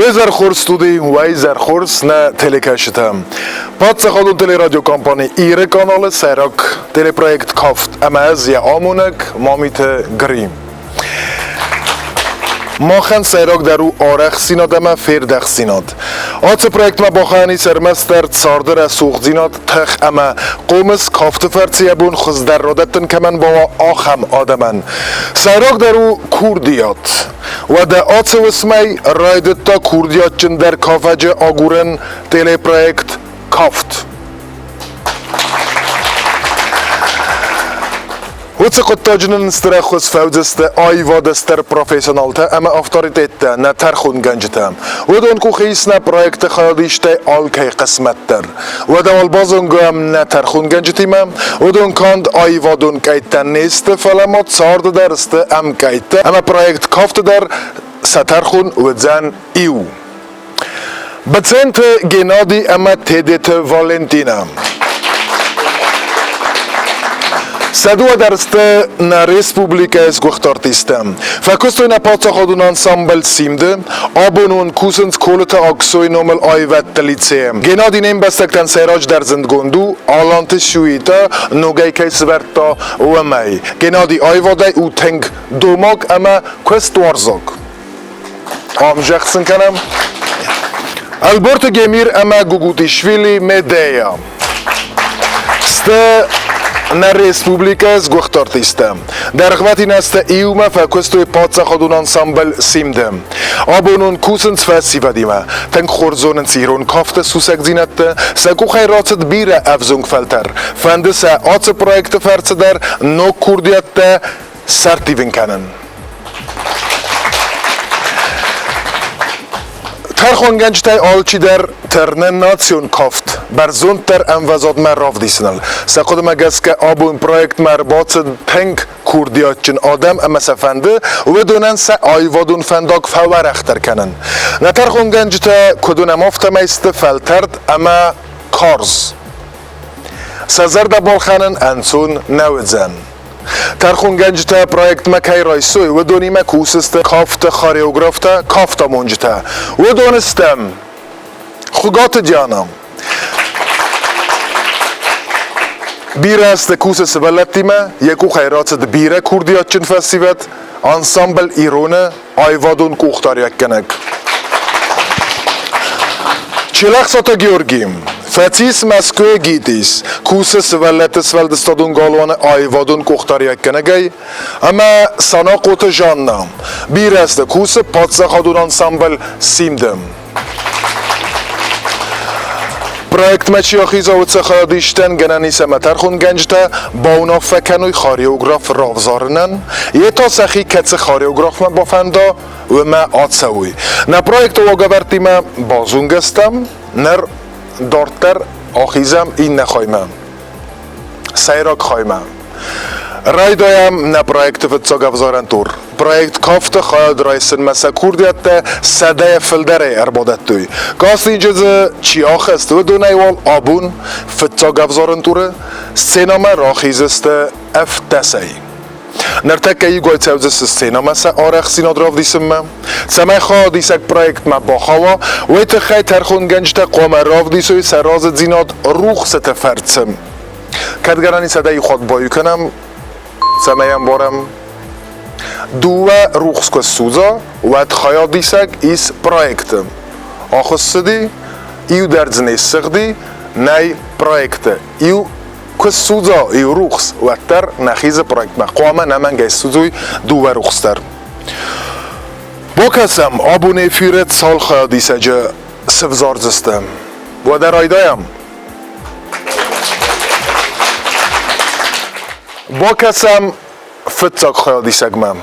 Wezerchor studi Wezerchors na telekashitam. Patsa chodun teleradio kompani ihre kanale Serak teleprojekt kaft. Amaz ya amunak mamite grim. ماخن سیراک در او آرخ سیناد اما فردخ سیناد آت پرویکت ما باخانی سرمستر تصاردر از سوخ زیناد تخ اما قومس کافت فرچیه بون خوز در رادتن کمن با آخم آدمن سیراک در او کوردیات و در آت وسمی رایدت تا کوردیات چن در کافج آگورن تیلی پرویکت کافت وچه قطاجنن استرخوز فوزست آیوا دستر پروفیسیونالتا اما افطاریتیتا نه ترخون گنجتم و دون کو خیسنا پرویکت خیادیشته آلکی قسمتتر و دوال بازونگو هم نه ترخون گنجتیم و دون کاند آیوا دون کیتا نیست فلمات سارد درست ام کیتا اما پرویکت کافت در سترخون و زن ایو بچنت گنادی اما تیدیت والنتینا Sadua درسته na Respublika es guchtartistem. Fakusto na patsa chodun ensemble simde, abonun kusens koleta aksoi nomel aivet liceum. Genadi nem bestekten seraj der zindgondu, alante shuita, nogay keisverta wamay. Genadi aivadai u teng domak ama questwarzok. Amjaxsen kanam. Alberto Gemir ama Gugutishvili Medeya. Ste na Respublika z guchtartistem. در رغبت این است ایوما فکستوی پادسا خودون انسامبل سیمدم. آبونون کوسنس فسی ودیما. تنگ خورزونن سیرون کافت سوسک زینت سکو خیراتت بیره افزونگ فلتر. فندس آت پرویکت فرس در نو کوردیت سرتیوین کنن. ترخون گنجتای آلچی در ترنن ناسیون کافت بر زونتر انوزاد من راف دیسنل سقود مگس که آبون پرویکت مرباط تنگ کوردیات چن آدم اما سفنده و دونن سه آیوادون فنداک فور اختر کنن نترخون گنجتا کدون مافت میست فلترد اما کارز سزرد بالخانن انسون نوزن ترخون گنجتا پرویکت مکی رایسوی و دونی مکوسست کافت خاریوگرافتا کافتا منجتا و دونستم خوگات جانم بیره است کوس سبلتیمه یکو خیرات بیره کوردیات چن فستیوت انسامبل ایرونه آیوادون کوختار یک کنک چلخ ساتا گیورگیم فتیس مسکوی گیتیس کوس سولت سولدستادون گالوان آیوادون کوختار یک کنگی اما سانا قوت جانم بیره است کوس پادسا خادون انسامبل سیمدم پرویکت مچی آخیزا و تخا دیشتن گنانی سمتر خون گنجتا با اونا فکنوی خاریوگراف راوزارنن یه تا سخی کتس خاریوگراف ما بافندا و ما آتسوی نه پرویکت واگورتی ما بازونگستم نر دارتر آخیزم این نخواهیمم سیراک خواهیمم رای دایم نه پرویکت فتساگ افزارن تور پرویکت کافت خواهد رایسن مسا کوردیت سده فلدره اربادت توی کاست اینجا چی آخست و دو نیوال آبون فتساگ افزارن توره سینامه راخیزست افتسی نرتک ای گوی تاوزست سینامه سا آرخ سیناد راف دیسم سمای خواه دیسک پرویکت ما باخوا و تخی ترخون گنجتا قوم راف دیسوی سراز زیناد روخ ستفرdsم کدگرانی سده ای خود بایو کنم سمایم بارم دو روخس که سوزا و تخیال دیسک ایس پرویکتم آخصدی ایو درز نیستخدی نای پرویکت ایو که سوزا ایو روخس و تر نخیز پرویکت مقامه نمنگه سوزوی دو روخستر با کسم آبونه فیرت سال خیال دیسجه سفزار زستم و در آیدایم با کسم فتساک خیال دیسگمم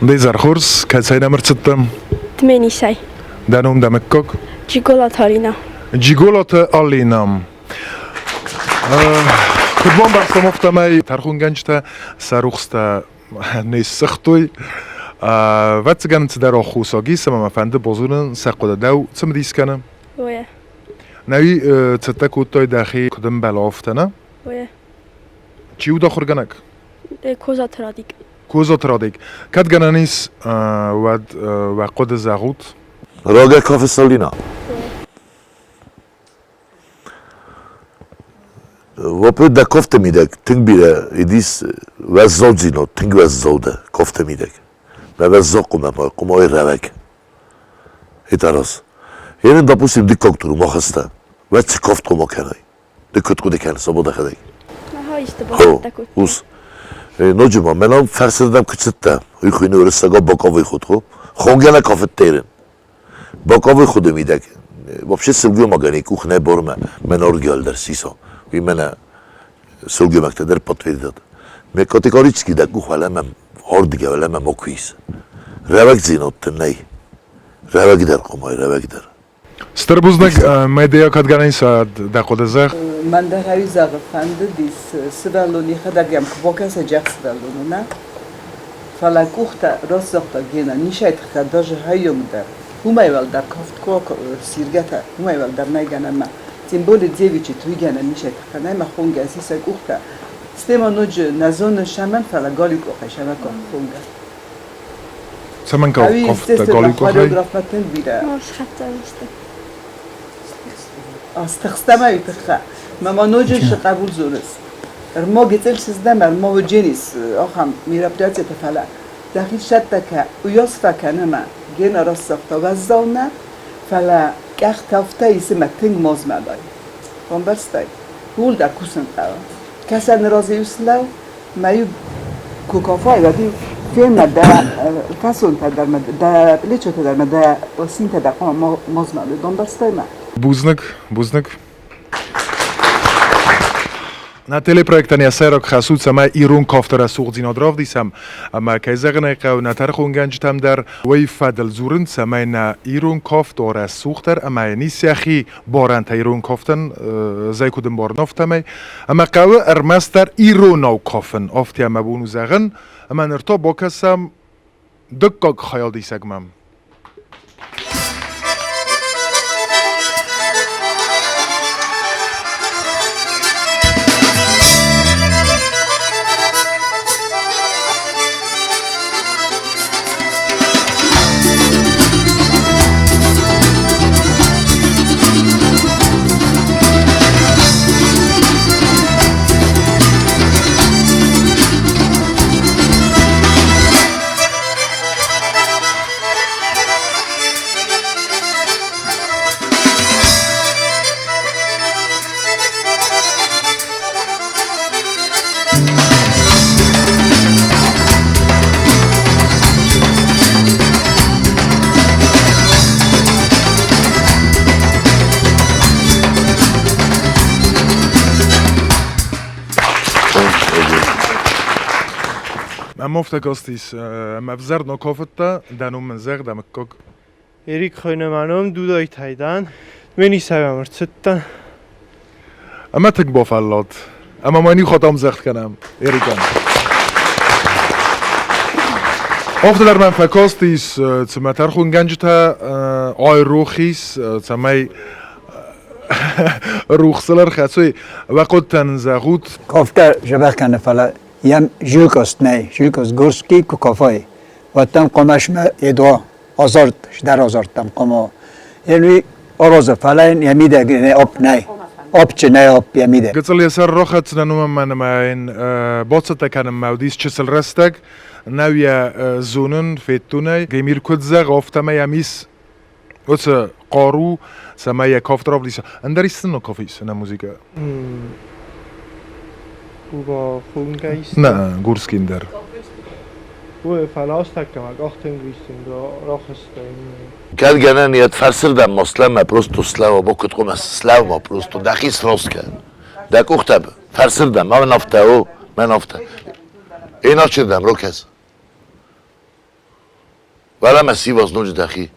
Dieser Kurs, kein Merzetem, Tmenisai. Danum Damekok, Gigolatarina. Gigolate Alinam. Kudbom baxtam oftamay tarxun ganjta saruxsta nisxtoy. Vatgan tdar oxusagi sama mafande bozunun saqoda daw tsmdiskana. Oye. Nawi tsatakuttoy daxi kudum balaftana. Oye. Chiu daxurganak. Kozatradik. Kozatradik. Kadgananis waqod zagut. Roger Kofesolina. Vopet da kofte midek, ting bile, idis vezzoldzino, ting vezzolde, kofte midek. Ve vezzokum ama, como oy revek. Itaros. Yerin допустим dik kokturu mohasta. Vetsi koft como kenay. Dikut kudiken, soboda kadek. Aha işte Ho, baktakut. us. Nocima, menam ferserdem kıçıtta. Uykuyunu ırısaga bokovi khudko. Khongela kofet terin. Bokovi khudu midek. Вообще сылгы магани кухне борме менор гölder сисо. И мене сылгы мактедер подтвердит. Ме категорически да кухалемем ордиге велемем оквис. Ревек зинот ней. Ревек дер комай ревек дер. Strbuznek media kadganis daqodazar. من در هایی زغفنده دیس سوالونی خداگم کبوکس جخ سوالونونه فلا کوخته راست زخته گینا نیشایت خداج هایوم در همه ول در کافت کوک سیرگته همه ول در نگنه ما سیمبول دیویچی توی گنه نیشایت خدایم خونگه اسیس کوخته استما نوج نزون شمن فلا گالی کوخه شمن خونگه Samanka هایی koft استست gali در kohay. خواریوگراف متن بیره Mars hatta işte. استخدامه یتخه ما نوجش قبول زورس ما گتل سیزدم ما و جنیس آخام میرابدات تفعله داخل شد که ویاس فکنه ما گن راست سخته و زونه فلا که تفته اسم تنگ ماز مدای کن برستای هول در کوسن قرار کسی نرازی وسلو مایو کوکافای ودی فیلم در کسون تدر مد در لیچو تدر مد در وسین تدر قام ماز مدای کن برستای ما Buznik. Na teleprojektani aserok khasut sama irun koftara suğdin odravdisam ama kayzagna qaw na tarxun ganjtam dar way fadal zurun sama na irun koftora suğtar ama nisyaxi boran irun koftan zaykudum bornoftamay ama qaw armastar irunov kofen ofti ama bunu zagan ama nerto bokasam dökkok khayal disagmam. Mofta gostis mavzar no kofta danum menzer damakok. Erik Khoynemanom dudai taydan meni savamrtstan Ama tek bofallot. Ama mani khodam zegt kanam. Erikan. Oftalar man fakostis tsmatar khun ganjta ay ruxis tsamay ruxsalar khatsoy waqot tanzagut Kofta جبهة فلا يم جلوكوس ناي جلوكوس غورسكي كوكافاي وتم قماش ما يدوا أزرت شدار أزرت تم قما يعني أرز فلان يميدا أب ناي أب ناي أب يميدا قتل يسار روخت نانوم من ماين بوتستا كان موديس تشسل رستك ناويا زونن فيتوناي جيمير كودزا غوفتا يميس وتس قارو سمايا كوفترابليس اندريستنو كوفيس انا موسيقى Kuba Fungeist نا غورسكيندر و فلاستكم اختم ويستن راخستن Kad genen yet ferserdem moslema prosto slava bokut koma slava prosto dakhis roska. Da kuchtab ferserdem men afta o men afta. Inaçedem rokes. ولا مسيباز نوج دخي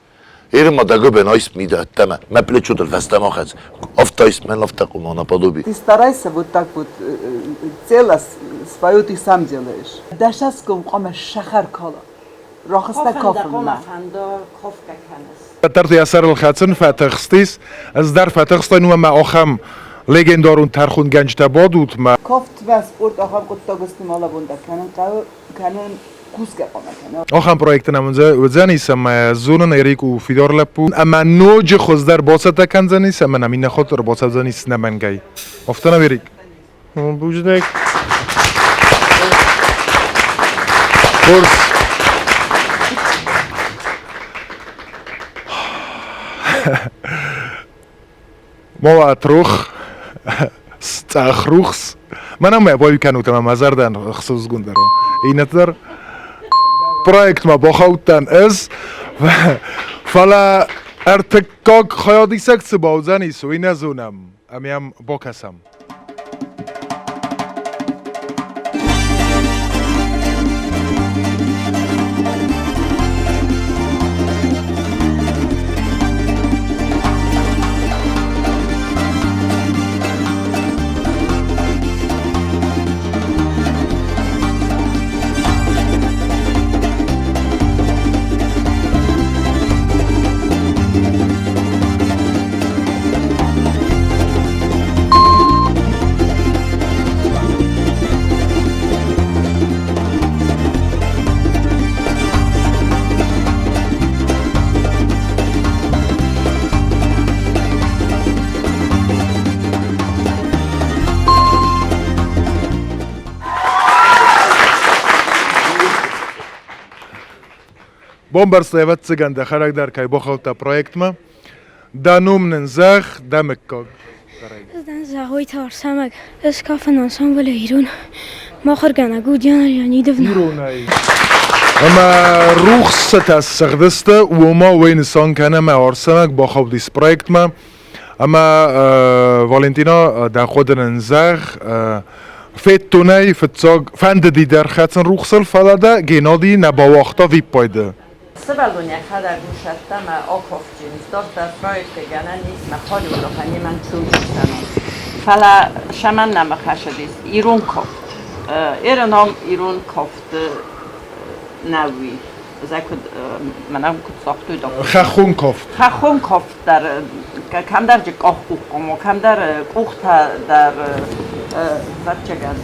إير ما دقو بنايس ميدا التما ما بلتشوت الفستما خز أفتايس من لفتق وما نبضوبي Ты старайся вот так вот цело свою ты сам делаешь. Дашаском قام شخر كالا راخستا كافنا. Tarti asar الخاتن فتخستيس از در فتخستين وما أخم ليجندارون ترخون گنج تبادوت ما كافت و سپورت آخام قطع گستی مالا بونده کنن کوسکه قامه کنن. آخام پروژه نمونده وزنی سم زونن ایریکو فیدار لپو اما نوج خزدار باسط کنزنی سم نمین خاطر باسط زنی سنمنگی افتنا بیریک بوجنک کورس ما اتروخ استخروخس منم باید کنم تمام مزردن خصوص گندرو اینتر پروژه ما با خودتن از فلا ارتکاک خیالی سکس باوزنی سوی نزونم امیم با کسم Bomberstevet ciganda charakterkaj bochota projekt ma. Danum zach damekog. زدن زهوی تارسمک اسکافن انسامبل ایرون ما خرگانه گودیان یعنی دفنه Ironai. اما روح ستستخدسته و ما وين سان کنه ما ارسمک با خوب دیس projekt ma. اما والنتینا در خودن زخ فیت تونای فتزاگ فند دی در خطن روح سل فلاده گینادی نبا وقتا ویب پایده. Săvălunia care a gușat tama okovcin, dorta proiecte gananis, ma holi ulokani man čučtano. Fala shaman nama khashadis, irun koft. Eren ham irun koft nawi. Zakud manam kut saqtu da. خخون کفت. Khachon koft dar kam dar je qoqmo kam dar qoqta dar vatchagan.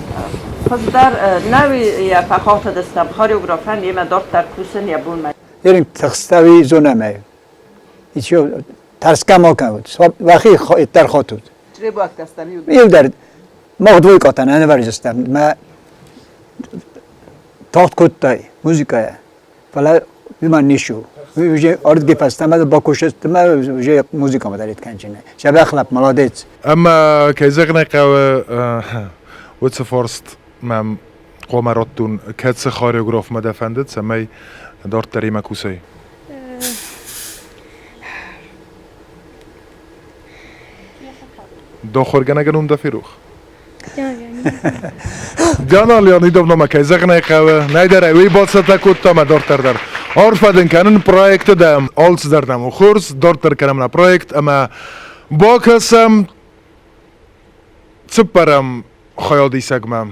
Xo'sh dar nawi ya faxota dastam xoreografan yema dortar kusen ya bulma. این تخستوی زونمه ایچو ترس کما کنود وقتی در خاطود چرا با دستانی یه در ما دوی کاتن نه ورزستم ما تاخت کد تای موزیکای فلا بیمان نیشو ویژه آرد گپستم ما با کوشست ما ویژه موزیکا ما دارید کنچینه شبه خلاب ملادت اما كيزغنا قاوة وتسفورست مام قمراتون كاتس خاريوغراف ما دفندت سمي دار تريما كوسي دو خورگنا گنوم دا فیروخ جانا لیانی دوبنا ما كيزغنا قاوة نايدر اوي بالستا كوتا ما دار تردر عرفدن كانن پرويكت دا آلس دردم و خورس دار تر كرمنا پرويكت اما با کسم سپرم خیالی سگمم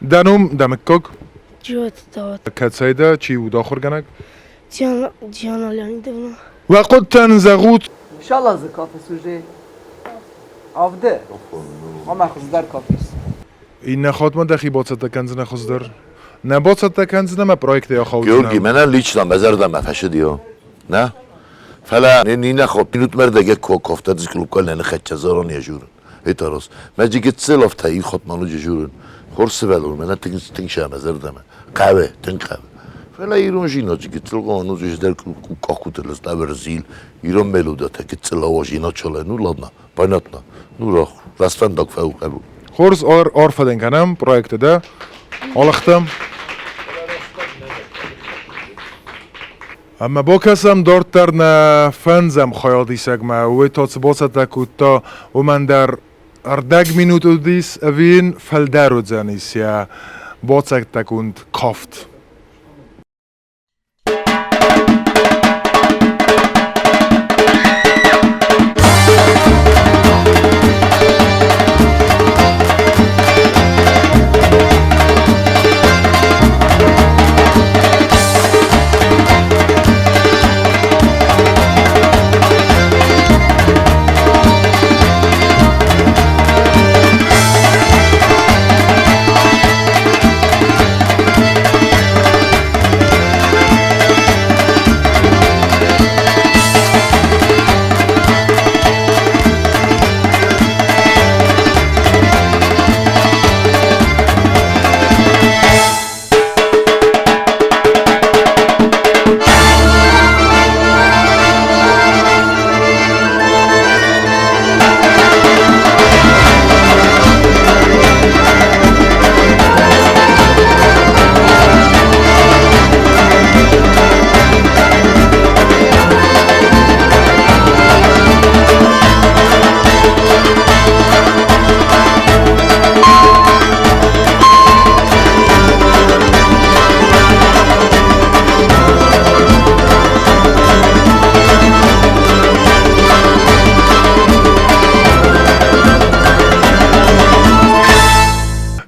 دانوم دمکک جوت داد کتسایده چی و داخل گنگ جیان آلیانی دونم و قد تنزغوت انشالله ز کافه سوژه آفده ما خود در کافیس این نخواد ما دخی باید کنز نخواست در نباید کنز نما پرویکت یا گیورگی خواهد من لیچ دم بزردم مفشه دیو نه فلا نینا خب بینوت مرد اگه کوکافته از کلوب کال نه خچزاران یجورن ایتاروس ماجی سلف تایی خود منو جورن خورس ولور من تینگ شام از دردم قهوه تینگ قهوه فلا ایران جینا جی گتل قانون جوش در کاکوتل است برزیل ایران ملودا تا گتل آواجینا چاله نور لادنا بایناتنا نور راستن داغ فاو قبول Хурс орфаден канам проектеде олахтам. Amma با کسم دارتر نه فنزم خیال دیسک ما و تا تباسط تکوتا و من در اردگ مینوت دیس اوین فلدر رو زنیس یا باسک تکوند کافت.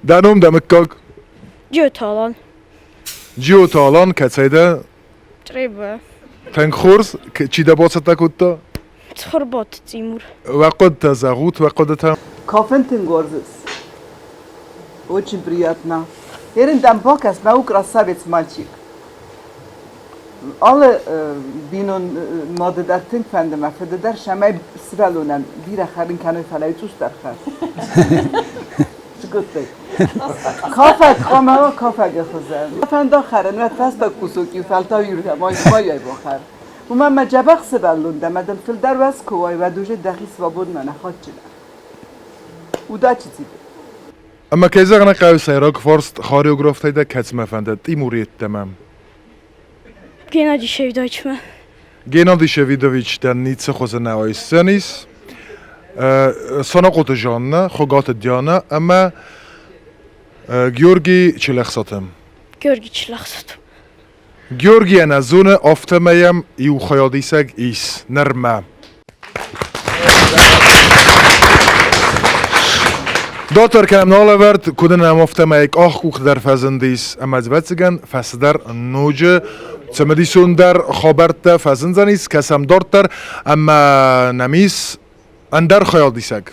دانم دمکک جوتالان جیوتالان کسیده تریبه تنخورس چی دباسط تکوتا تخربات تیمور وقد تزغوت وقد تم Kaffenten gorзис. Очень приятно. Ерен там показ наук красавец мальчик. Alle binun madeder tink fende me fededer şemay svelûnen bîre xerin kenoy felay tûs derxer. Şgutê. Kafek xama kafek xizem. Fenda xerin ve festa kusukî felta yürüye mayay boxer. Bu me mecebex svelûn demedin fil derwes kovay ve duje dexî svabûn me nexatçile. U da çi tibe. اما که زغنا قوی سیراک فارست خاریوگراف تایده کتم فنده تیموریت تمام گنادی شویدایچمه گنادی شویدویچ دن نیتسه خوز نوای سنیس ساناقوت جانه خوگات دیانه اما گیورگی چلخساتم گرگی چلاخصد گیورگی نزونه آفتمایم ایو خیادیسگ ایس نرمه داتر کنم ناله ورد کدن هم آفتما یک آخ کوخ در فزندیس اما از بچگن فسدر نوجه سمدیسون در خابرت فزنزنیس کسم دارتر اما نمیس اندر خیال دیسگ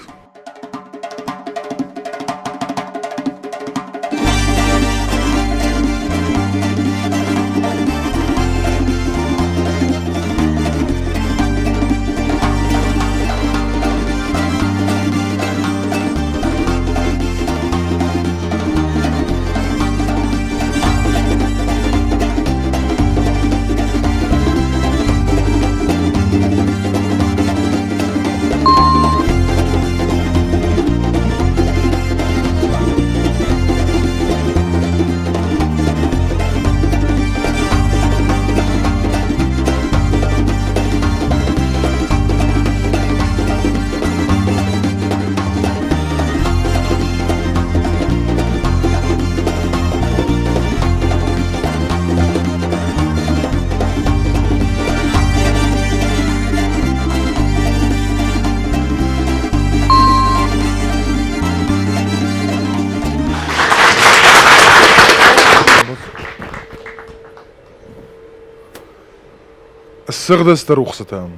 السغدس تروخستم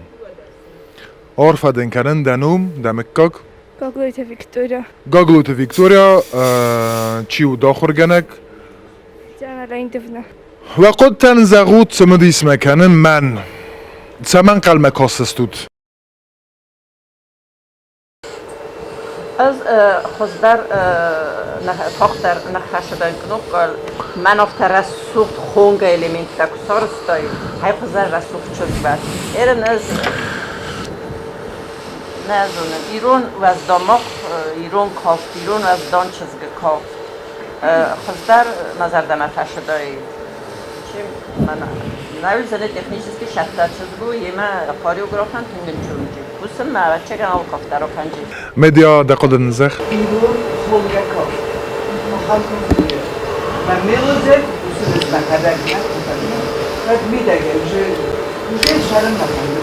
عارفة دن كانن دانوم دمكك گاگلویت ویکتوریا گاگلوت ویکتوریا چیو داخر گنک جانا لین دفنه وقد تنزغوت سمديس مكان من Zaman qalma kostestut. از خزدر تاختر نخشدن کنوکل من افتر رسوخت خونگ ایلیمنت تکسارستای های خزدر رسوخت شد بس ایرن از نزونه ایرون و از داماغ ایرون کافت ایرون و از دان چزگ کافت خزدر نظر دمه خشدای چی من نویل زنه تکنیشیسکی شتر چزگو یما کاریوگرافن تنگن چونجی بوسم ما بچه کنال کافتر رو پنجی Media دقل نزخ. ایرون خونگه کاف محل کنگه و میلوزه بوسم از مکدک نکنه بعد میدگه جه شرم نکنه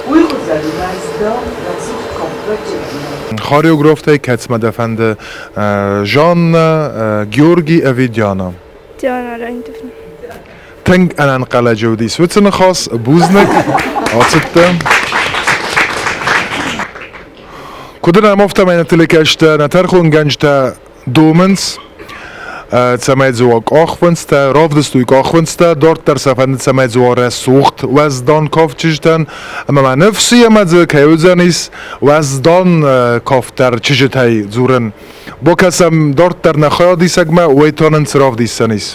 اوی خود زدی وزدان رسوخ کامپلت چگه Choreografte Ketzma efendi Jean Georgi Evidiana. جان را این دفنم Teng anan qala jodi switsen khas buznek atsitte. Kudena mofta meine telekashta natarkhun ganjta domens Tsamait zuak achwensta, ravdestuik achwensta, dort der safand tsamait zuare sucht, wazdan kofchishtan, ama ma nefsi amadze kayuzanis, wazdan koftar chijitay zuren. Bokasam dort der nakhadi sagma, waitonen ravdisanis.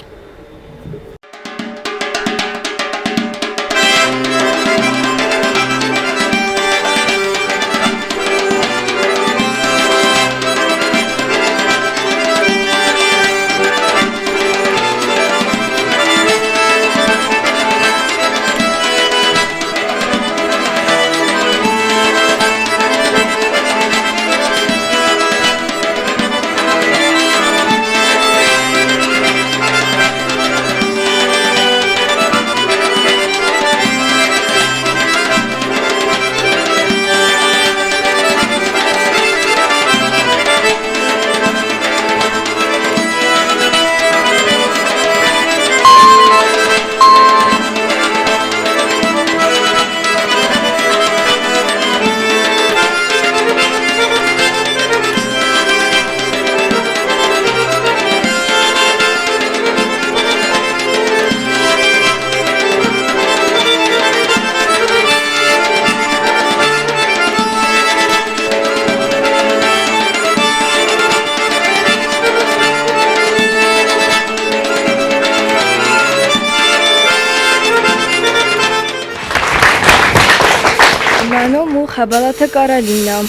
منو خبرات کارالینام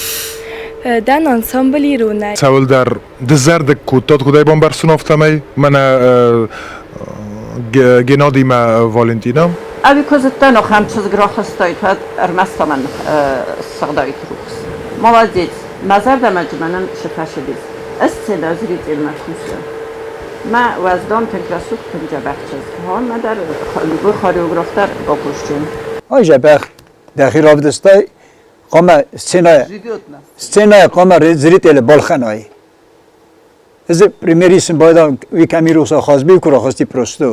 دن انسامبل ایرونه Saul der dezerdek kutat kudai bom bersunoftamay mana Gennady ma Valentina. اوی کزتا نو خم چیز گراه استایت و ارمستا من سقدایت روکس موازیت مزار دم جمنن شفاشدیز استعداد زريت المخصوصة ما وزدان تنکرسوک تنجا بخشز هان ما در خالبو خاریوگرافتر با پشتیم آجا بخ داخل ravdestay qama scena qama zritele bolkhanay. Ez primerism boydan vi kamirusa khazbi kura khasti prosto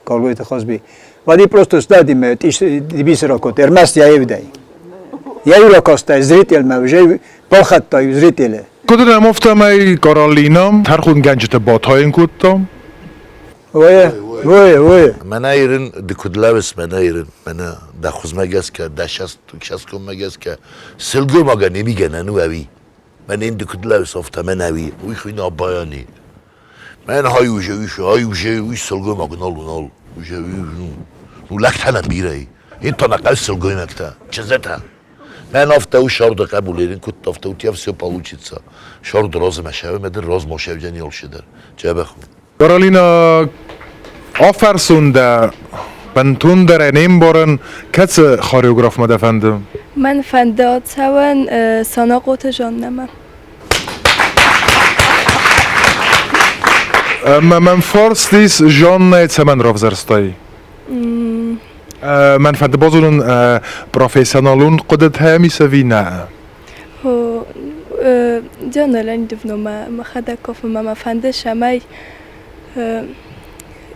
kalgoyte khazbi. Vadi prosto stadim dibisera kot ermas yayevday. Yayura kosta zritel mavjay bolkhatta zritele. Kudena moftamay Karolina tarkhun ganjta bathayn kuttam. Oye. من ایرن دکودلاوس من ایرن من دخوز مگس که دشست کم مگس که سلگو مگه نمیگن انو اوی من این دکودلاوس افته من اوی وی خوین آبایانی من های ویشه سلگو مگه نال ویشه نو لکتنم بیره این تا نقل سلگوی مکته چزتا من افته و شارد قبول ایرن کت افته و تیف سیو پالوچیتسا شارد راز مشهوه مدر راز مشهوه جنی ال شدر چه بخون Karolina Afersunda Bantun der Nembaren Katze Choreograf ma efendi. من فندات سوان ساناقوت جاننمه من فارستیس جان تمن ravzerstay. من فند بازون professionalun قدرت همیسوی نه. هو جان لين دفنو ما خدا كوف ما فند شماي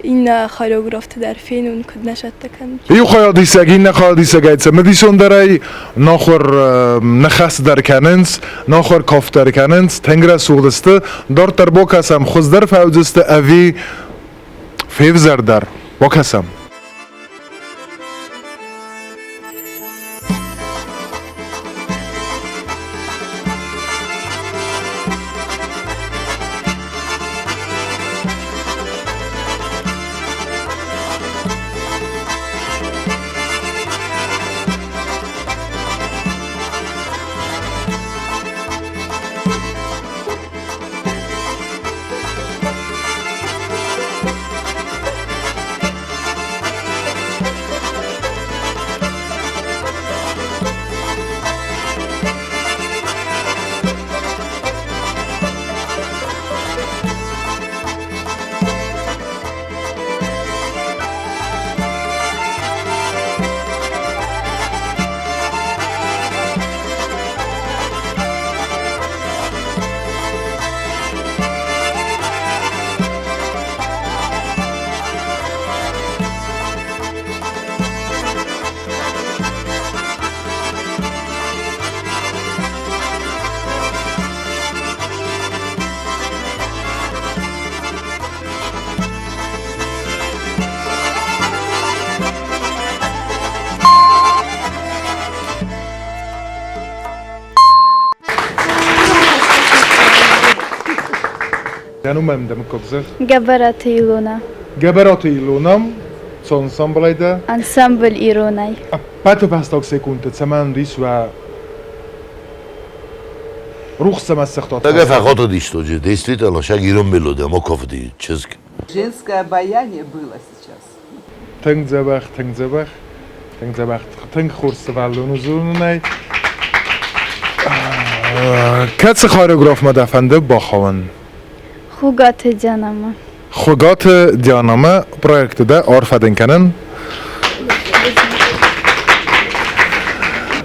این خاریوگرافت در فین اون کد نشد کن. یو خیالی سگی نخواهی سگیت مدیسون داری نخور نخست در کننس نخور کاف در کننس تنگره سوغدسته دار تر با کسم خوز در فوزسته اوی فیوزر در با کسم Danumem dem Kogzer. Gabarat Ilona, Geberat Ilonam, co ensemble Ensemble Ironai. Pato pastak sekunde zaman ris و رخصة مسختات اگه فقط دیشتوجه действительно شاگ ایران ملوده ما کافدی چیز Женское обаяние было сейчас. تنگ زبخ تنگ خورس ولون زونای کس خاریوگراف مدفنده با خوان Хугат Janama. خوگات دیانامه پروژه ده آرفدن کنن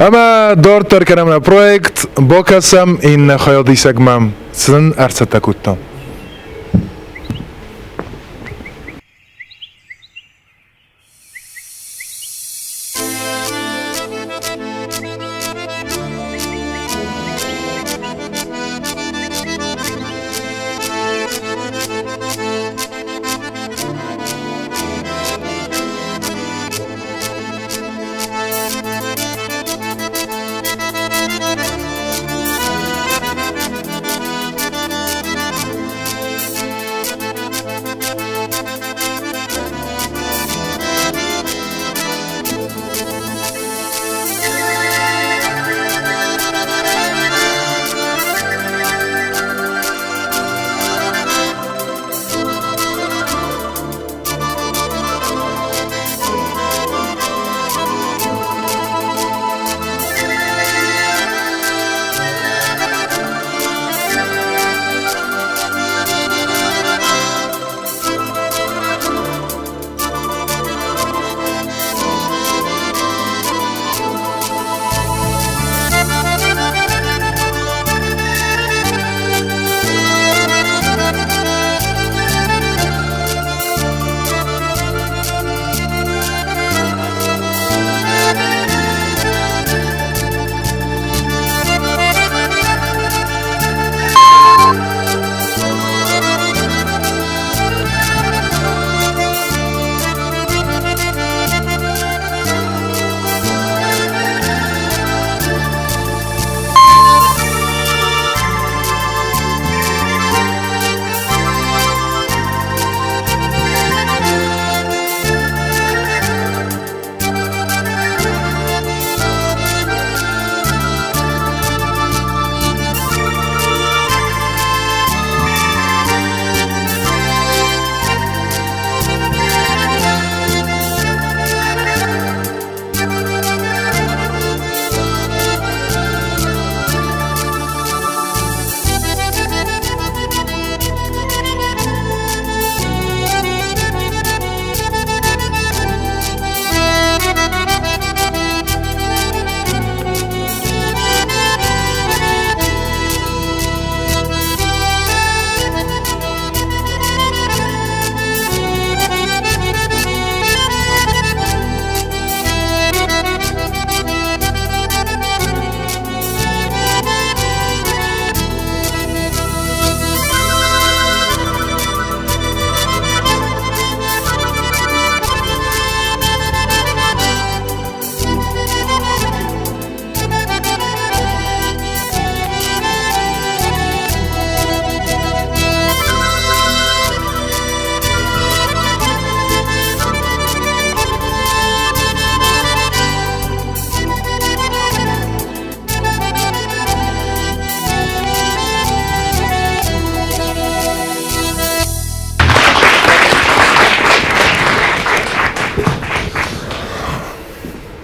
اما دار تر کنم پروژه با کسم این خیالی سگمم سن ارسط کتم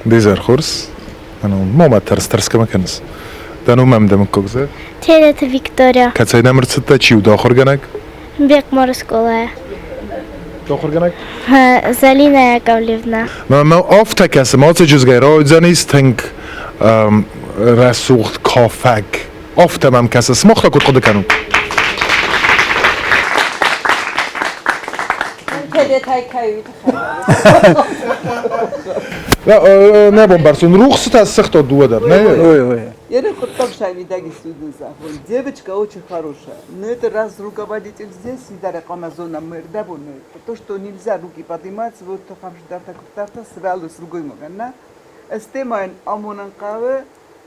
دیزر خورس أنا ما ترس كما كنس دانو مم دم كوكزة تيدت فيكتوريا كتساي نمرت ستة تشيو داخل جنك بيق مارسكولا داخل جنك زالينا ياكوليفنا ما أفتك هسه ما تجوز غيره زانيس تنك رسوخت كافك أفتم كاس سمخت كنت قد كانوا لا نبون برسون رخصت از سخت دو در نه Я так шайми даги студент захвон. Девочка очень хорошая. Но это раз руководитель здесь, и даря камазона мэр дабуны. То, что нельзя руки поднимать, вот то хам ждарта куптарта свалу с другой могана. Эстемайн амонан каве,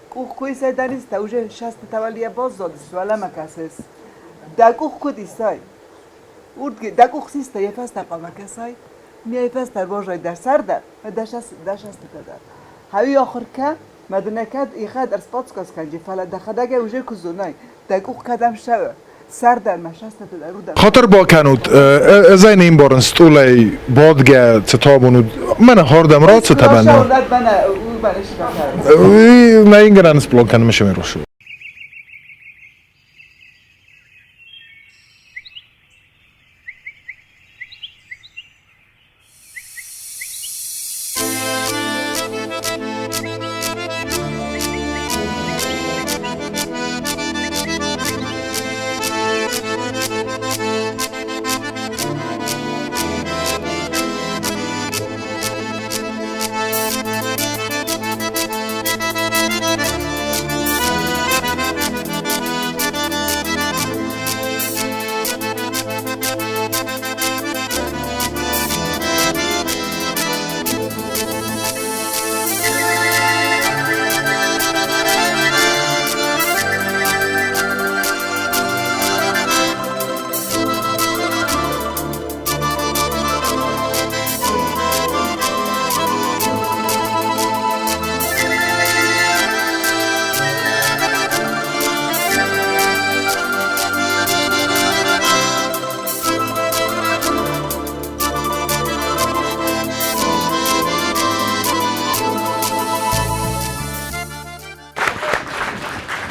кухой сайданиста уже сейчас тавалия бозод, свала макасес. Да кухой дисай. Urd dakuk sista je festa qamakasay. Miye festa boja der sardar. Dashast kadar. Hawi akhir ka مدنکت ایخاد ارسپاتس کس کنجی فلا دخداگه وجه کزونای دقوق کدم شو سر در مشست درو در خاطر با کنود زین این بارن ستولی بادگه ستابونو من هاردم را ستابنه شاولد بنا او برش بکرد نه این گرن سپلان کنم میشه میروشو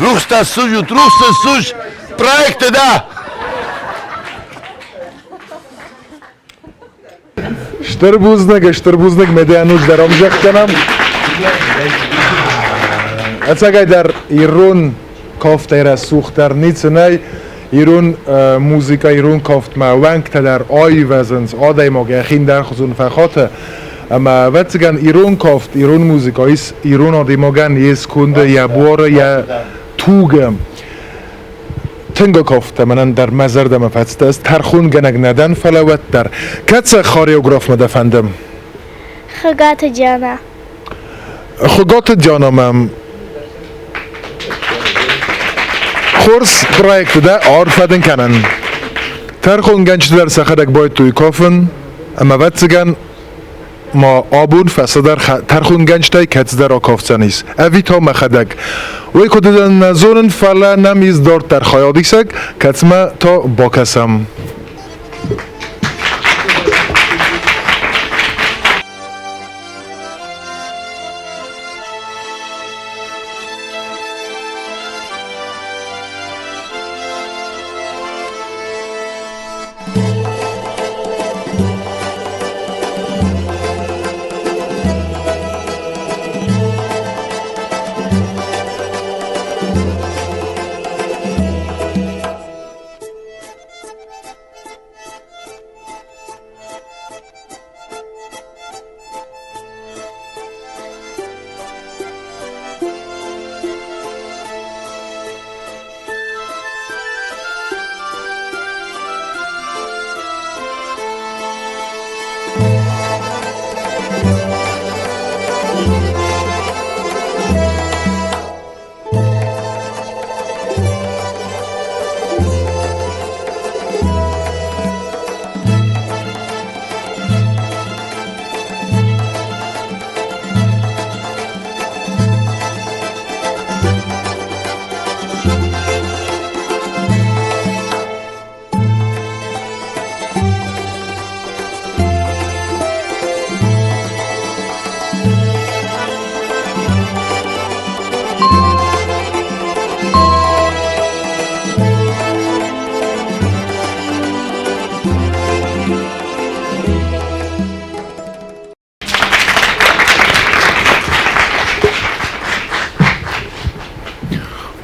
Ruchsta suj, projekt da! شتربوزنگ مدیانوش در آمجخ کنم اتساگای در ایرون کافت ایره سوختر نیت نی ایرون موزیکا ایرون کافت ما ونگ در آی وزنز آدای ما گخین در خزون فخاته اما وقتگان ایرون کافت ایرون موزیکا ایرون آدای ما گن یس کنده یا بواره یا توگم تنگا کافته منن در مزر دم فتست است ترخون گنگ ندن فلوت در کتس خاریوگراف مدفندم خگات جانا خگات جانمم خورس پروژه ده آرفدن کنن ترخون گنج در سخدک باید توی کافن اما وقتگان ما آبون فسادر ترخون گنج تای کتس در آکافتنیست اوی تا مخدک وی کدیدن نزونن فلا نمیز دارد در خیادیسک کتس ما تا باکسم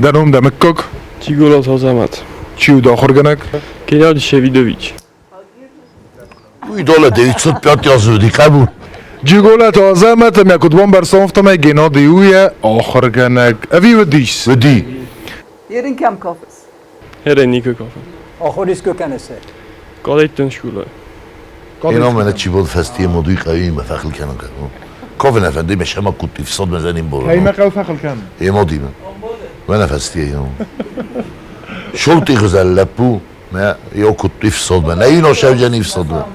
دنوم دمکک Tigolas Azamat. چیو داخل گنگ Gennady Shevidovic. Uj dole 905 yazıyordu kabul. جیگولت آزمت می کدوم برسافتم ای گنادی اوی آخر گنگ اوی و دیش Ve di. yerin kam kafes Here Niko Kaffen. آخریس که کنسه Galeten Schule. اینا من چی بود فستی مدوی قوی مفخل کنن کنم. کافن افندی میشه ما کتی فساد مزنیم برو. هی مقل فخل کن ای مادی من. من فستی اینا. شلتی غزل لپو ما يوكو يفصل بنا اينو شوجن يفصل بنا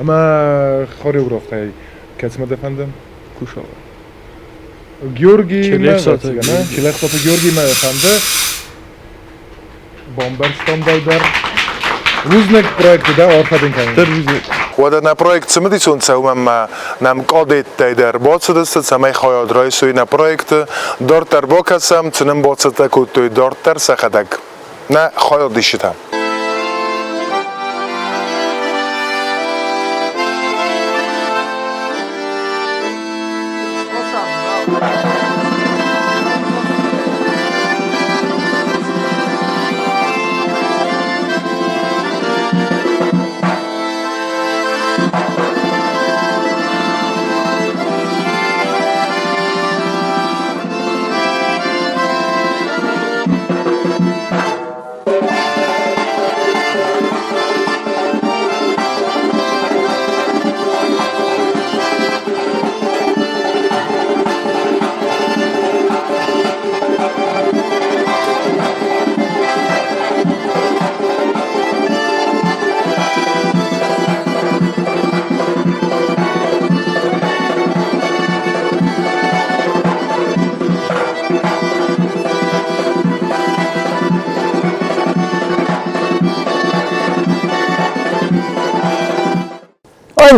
اما خوريوغراف تای کتمه دفندم کوشاوه گیورگی چلیک ساته نه چلیک ساته گیورگی ما efendi Bomberstam در روزنک پروژه دا آرخادن کنیم در روزی و در نپروژه سمتی چون سوم نم کادت تایدر باعث دست سمی خواهد رای سوی نپروژه دار تر با کسم چنم باعث تکو توی دار تر سخدک نه خواهد دیشتم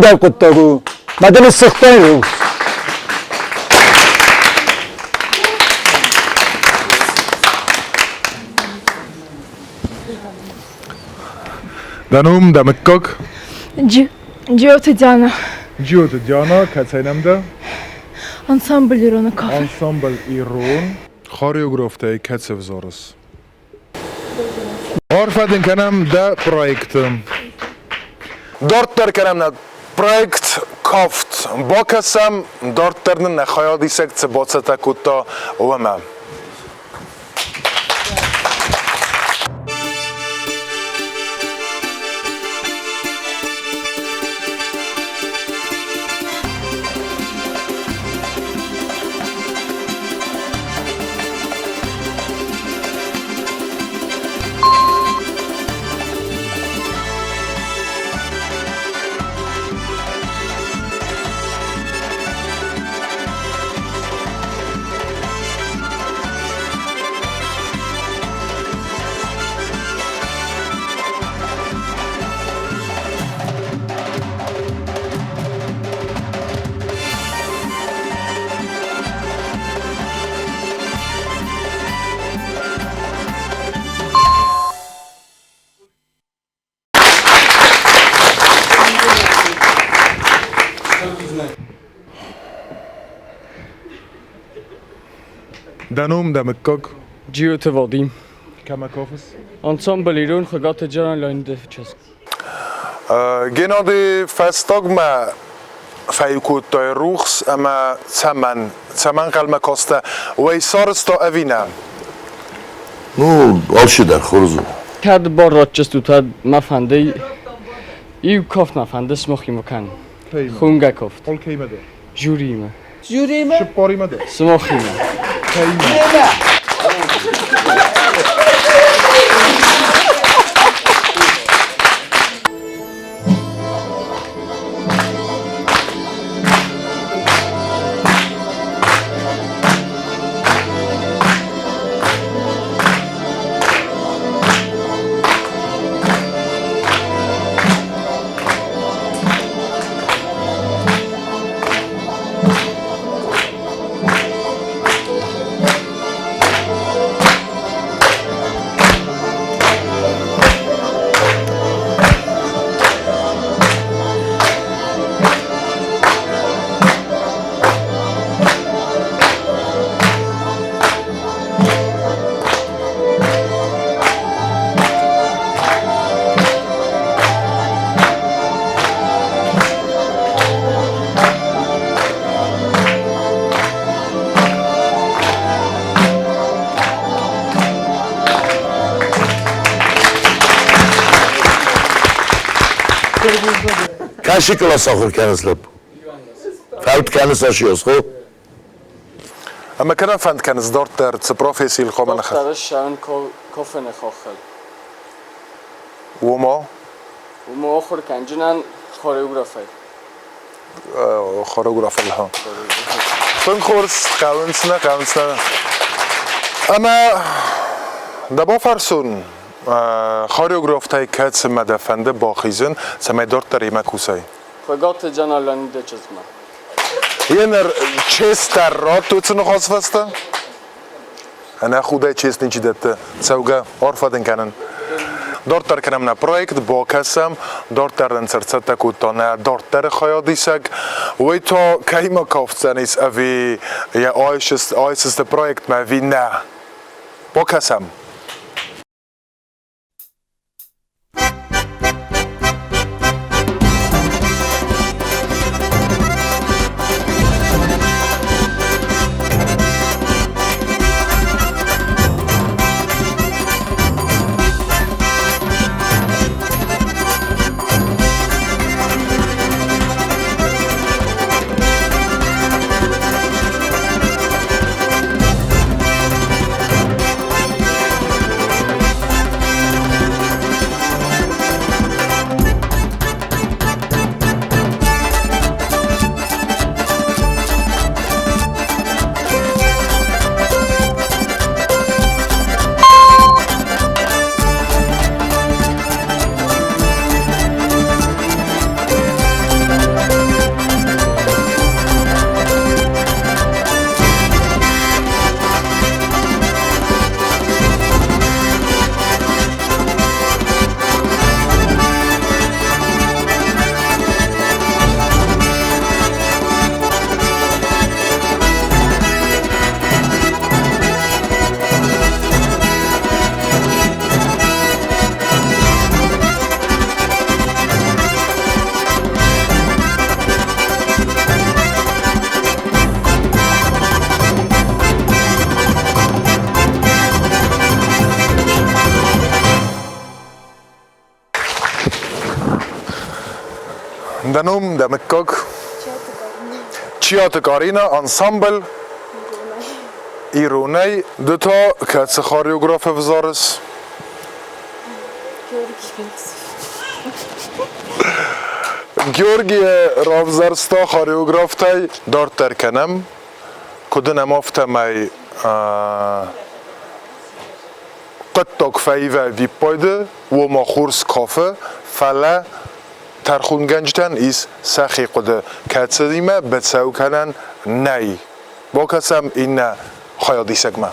در قطعه مدن سختن رو دنوم دمکک جیوت جانا جیوت جانا کتاینم ده انسامبل ایران کافه انسامبل ایران خاریوگراف تای کتسف زارس آرفدین کنم ده پروژه دارت در کنم نه پروژه کافت با کسم دارت در نخواهی سکت با تکوتا و من دنوم دمکک جیوت وادیم کمکافس انسامبل ایران خگات جان لاینده چسک گنادی فستاگ ما فیکوت تای روخس اما سمن قلم کاسته وی سارستا اوینه نو آشی در خورزو کد بار راچستو تا مفنده ایو کافت مفنده سمخی مکن خونگه کافت حال کیمه ده جوریمه جوریمه شب پاریمه ده سمخیمه کیمه کشی کلاس آخر کنس لب فوت کنس آشیاز خوب اما کنم فند کنز دارت در چه پروفیسیل خواه من خد دخترش شان کافن خواخل و ما وما آخر کنجنن خاریوگرافی خاروگراف الها فن خورس قاونسنا اما دبا فرسون خاریوگراف تای کت مدفنده با خیزن سمی دارت در ایمه کوسای خواهگات جنالانی ده چزمه یه نر چیست در راد تو چنو خواست فسته؟ انا خودای چیست نیچی دته سوگه عرفادن کنن دارت در کنم نه پرویکت با کسم دارت در انسرسته کتانه دارت در خیادی سگ وی تا که ما کافت زنیست اوی یا آیسست پرویکت ما وی نه با کسم دنوم دمکک چیات کارینا انسامبل ایرونی دوتا کتس خاریوگراف وزارس گیورگی رافزرستا خاریوگراف تای دارت در کنم کدن امافت می قد تاکفایی و وی پایده و ما خورس کافه فلا ترخون گنجتن ایس سخی قده کتس دیمه بتساو کنن نی با کسم این نه خیادی سگمه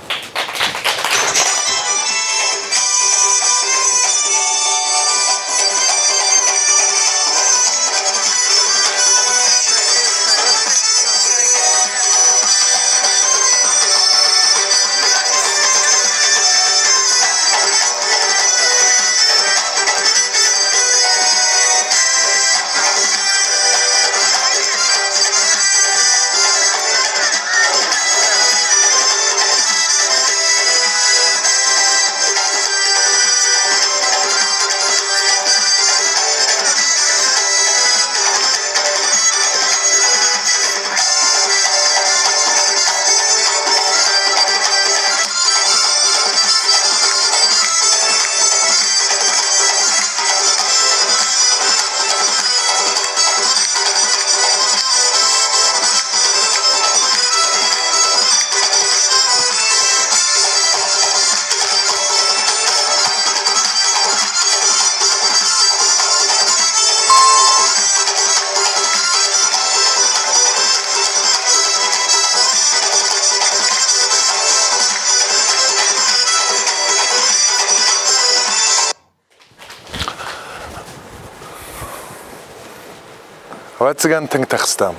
واتسجن تنگ تخستم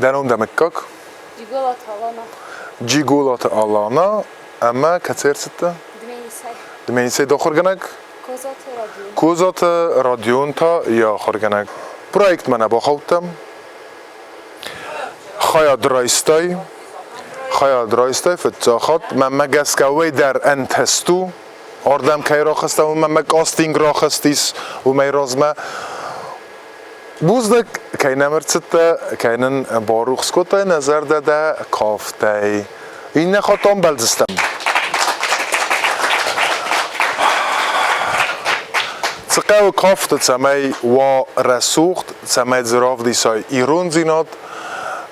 دنوم دمکک جیگولات آلانا اما کتر سته دمینیسای دا خورگنگ کوزات رادیون تا یا خورگنگ پرویکت من با خوتم خیاد رایستای فتاخات من مگسکوی در انتستو آردم که را خستم و من مگاستینگ را خستیس و می رازمه بوزدک که نمرسته که نن باروخ سکوته نظر داده کافته این نخواهتم بلزستم Цقау кафт цамай ва расухт цамай зрав дисай ирун зинат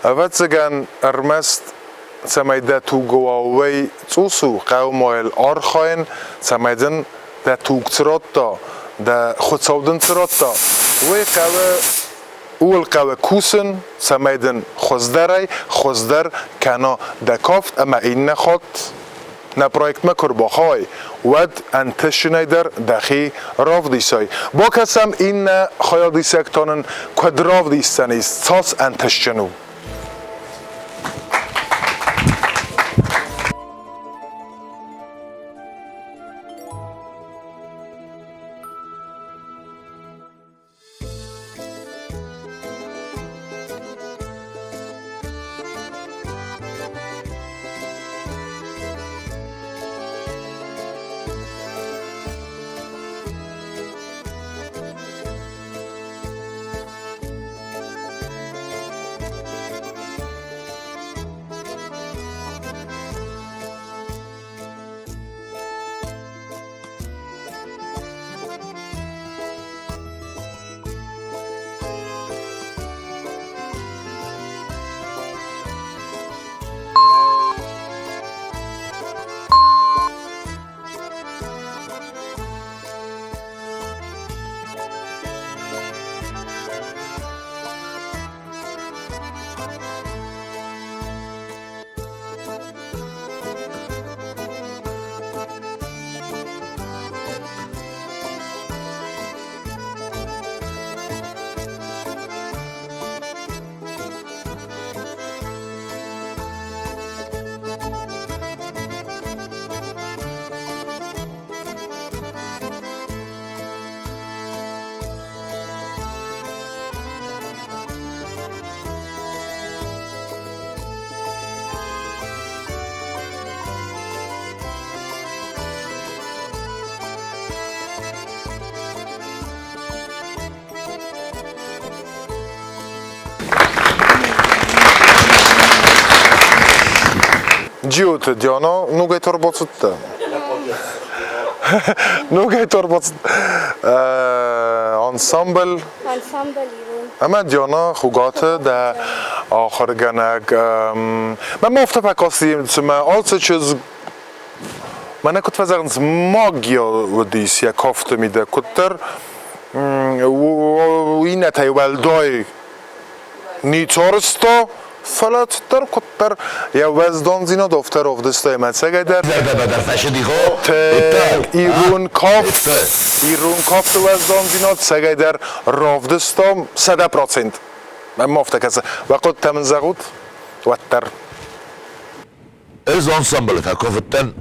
авацган армаст цамай да тугоавей цусу қаумайл архайн цамайден да тугцратта да خودساودن цратта وی قوه اول قوه کوسن سمیدن خوزدری خوزدر کنا دکافت اما این نخواد نه پرویکت مکر باخوای ود انتشنی در دخی راف دیسای با کسم این نه خیال دیسکتانن کد راف دیستنیست ساس انتشنو جیوت دیانا نوگه ترباطت نوگه ترباطت انسامبل اما دیانا خوگات ده آخر گنگ من مفته پکاستیم سمه آلسه چیز من نکت فزرنس ماگیا ودیس یا کافت میده کتر و این تایولدای نیتارستا فلات در کتر یا وزدان زینا دفتر آفدسته مدسگه در ایرون کافت وزدان زینا سگه در رافدستا 100% من مفته کسه وقت تمن زغود وتر از انسامبل تکافتن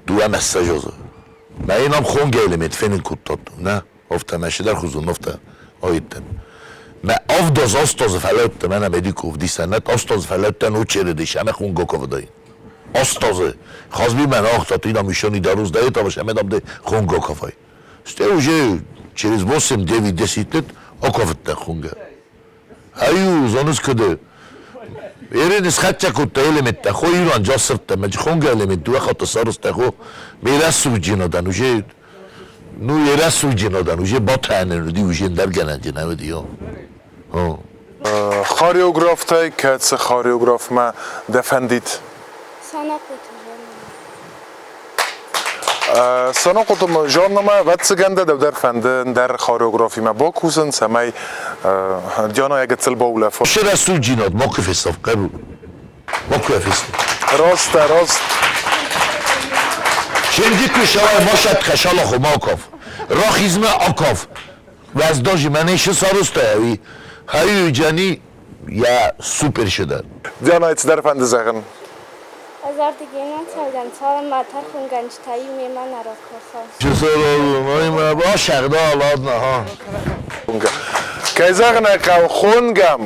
دو مساجازه ما اینم خون گیلمت فین کتات نه افته ماشی در خوزون افته آیدن ما افداز استاز فلات من امدی کوفدی سنت استاز فلاتن او چره دیش همه خون گوکاو دای استازه خازبی من آخت اینا میشونی در روز دایی تا باشه مدام ده خون گوکافای سته اوجه چریز باسم دیوی دسیتت آکافتن خونگه هایو زانوز کده ایران اسخات چکوت ایلمت تا خو ایران جاسرت تا مج خونگه ایلمت دو خاطر سارس تا خو میرسو جنادن اوجه نو یرسو جنادن اوجه با تنن ردی اوجه در گننجه نودی ها خاریوگراف تای که خاریوگراف ما دفندید سنا قطم جانما واتسگنده در فندن در خاریوگرافی ما با کوسن سمای جانا یک تل باوله فر چه رسول جناد موقف استاف قبول موقف استاف راست شنجی که شوای ماشد خشال خو موقف راخیزم آکاف وزداجی منیش ساروست هایی هایی جانی یا سوپر شده جانا ایت در فنده زغن Azar دیگه نتردم تا مطر خونگنج تایی میمن نراز کرسان چه سرالو مای ما با شغده آلاد نه ها که زغن اقاو خونگم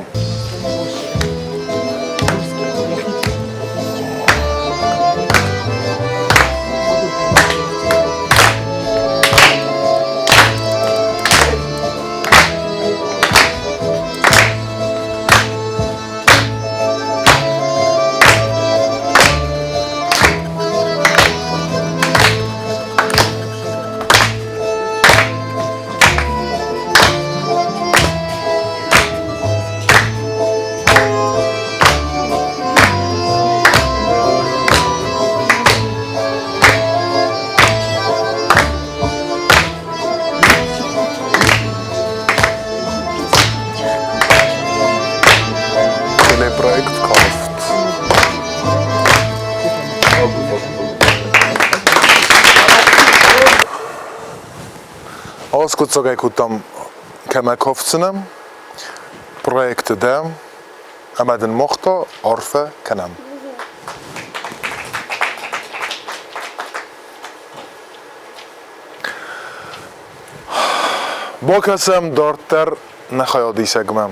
باز کد ساگه کدام کمک هفتنم پروژه دم امدن مختا عرفه کنم با کسم دارتر نخیادی سگمم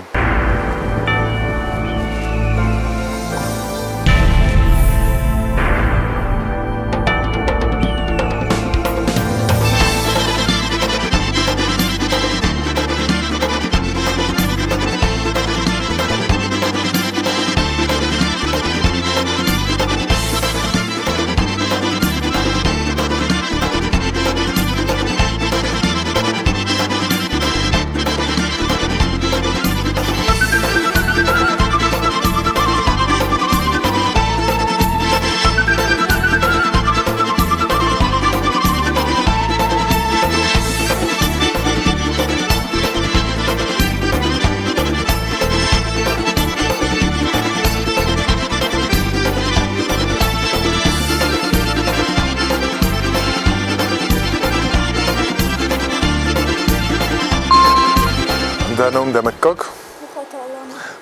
دانم دمکک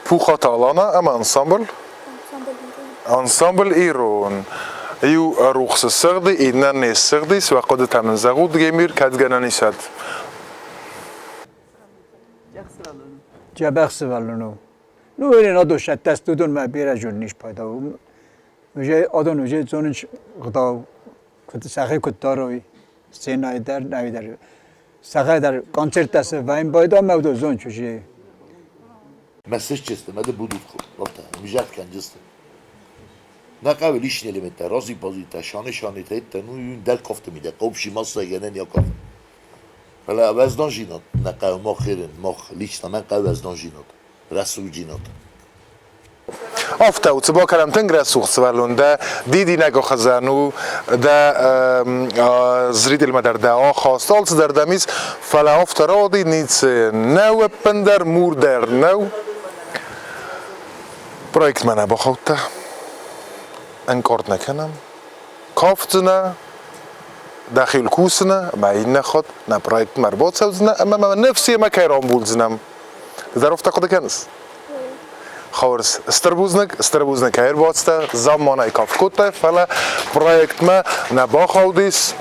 پوخا تالانا اما انسامبل انسامبل ایرون ایو روخس سردی اینا نیست سردی سو قد تمن زغود گمیر کدگنا نیست جبخس ولونو نو اینا دو شت دست دودون ما بیره جون نیش پیدا و میشه آدم میشه زونش خدا کت سخی کت داروی سینای در نوی در سخی در کنسرت دست و این پیدا مودو زون چوشی Mesaj çestim, hadi budut ko. Lafta, müjdat kancıstı. Ne kavel iş nelimette, razı pozita, şanı teyit, nu yün del koftu mide, kopşi masaya gelen ya kafe. Hala vezdan jinot, ne kavel mohirin, liçna, ne kavel vezdan jinot, rasul jinot. افتا و تبا کلم تنگره سوخت سوالون ده دیدی نگاه خزانو ده زرید المدر ده خواستال در دمیز فلا افتا را دی نیت نو پندر مور در نو پروژه منه با خودتا انکارت نکنم کافتنه داخل کوسنه ما این نخود نه پروژه مربوط سوزنه اما من نفسی ما کیران بولزنم در افتا قد کنس خورس استربوزنک هر باتسته زمانه کاف کته فلا پروژه ما نبا خودیس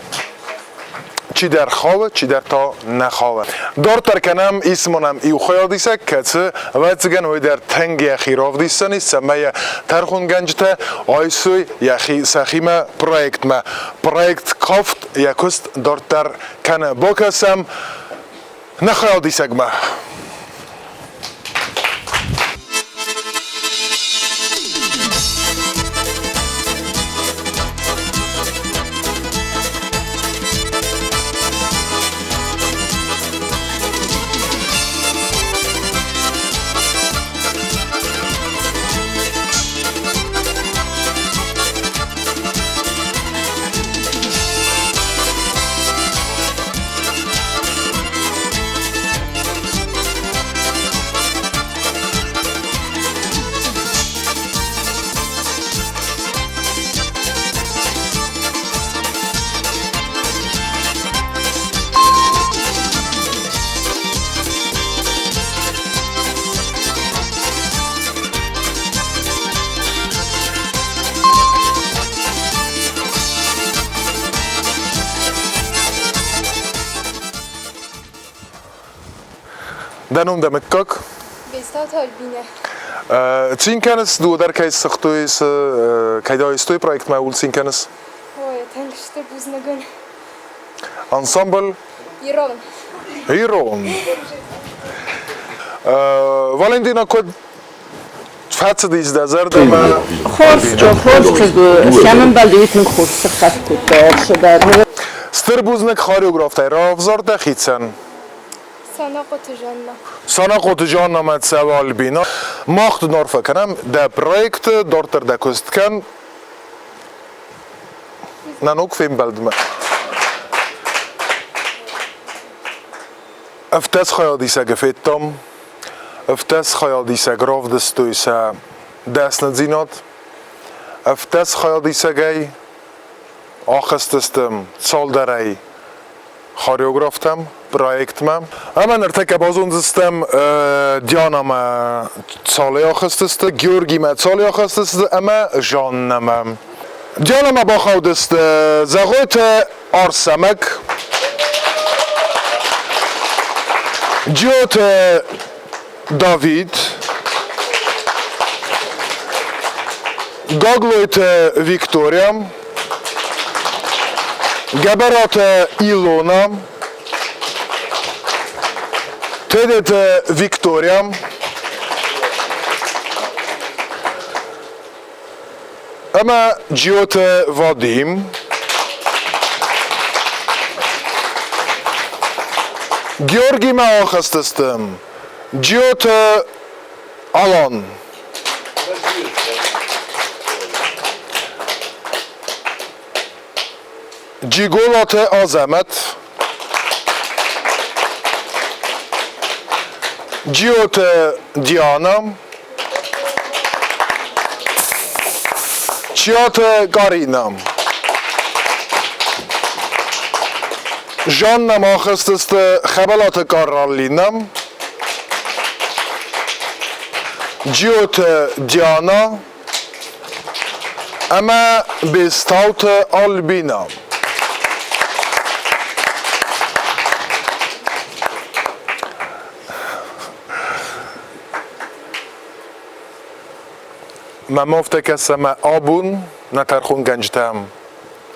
چی در خواه چی در تا نخواه دار ترکنم اسمونم ایو خیادیسه کچه ویتگن وی در تنگ یخی راف دیستنی سمیه ترخون گنجته آیسوی یخی سخیم پروژه کافت یکست دار ترکنه با کسم نخیادیسه گمه دانم دمکک بیستات آلبینه چین کنس دو در که سختویس که دایستوی پروژه ما چین کنس وای تنگشته بوزنگان انسامبل ایران والنتینا کد فاتس دیز دزر دم خورس شمن بلدیتن خورس خط کد شده استربوزنک خاریوگراف تای رافزار دخیتسن سانا قطجان نامد سوال بینا ماخت نرفه کنم ده پروژه دارتر ده کست کن نانوک فیم بلدمه افتس خیادی سگفیتم افتس خیادی سگراف دستوی سا دست نزینات افتس خیادی سگی آخستستم سال درهی خاریوگرافتم پروژکتم اما نرتک بازون زستم دیانم سالی آخست است گیورگی مت سالی آخست است اما جان نمم دیانم با خود است زغوت آرسمک جوت داوید گاگلویت ویکتوریا گبرات ایلونا تدت ویکتوریا اما جیوت وادیم گیورگی ما آخست استم جیوت آلان جیگولات آزمت جیوت دیانا چیات گارینا جان نماخست است خبلات کارالینم جیوت دیانا اما بستاوت آلبینا ما مفته کس ما آبون نترخون گنجتم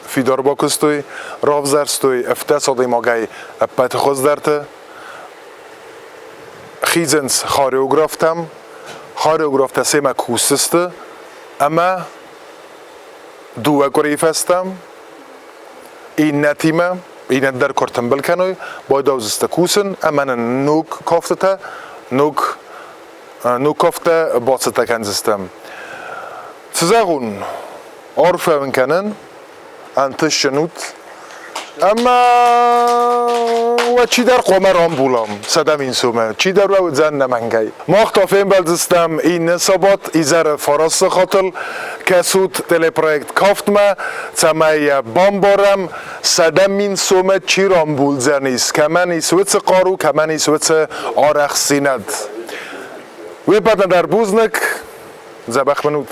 فیدار باکستوی راف زرستوی افته ساده ماگای پت خوز درته خیزنس خاریوگرافتم خاریوگرافت سیما کوسسته اما دوه گریف هستم این نتیمه این در کرتن بلکنوی باید اوزسته کوسن اما نوک کافته نوک کافته باسته کنزستم تزاغون عرفه من کنن انتش شنوت اما و چی در قمران بولم صدم این سومه چی در رو زن نمنگی مختافین بلزستم این نصابات ایزر فراس خاطل کسود تلی پروژکت کافت ما تمای بامبارم صدم این سومه چی رام بول زنیست که من ایسویت قارو که من ایسویت آرخ سیند وی بدن در بوزنک زبخ منود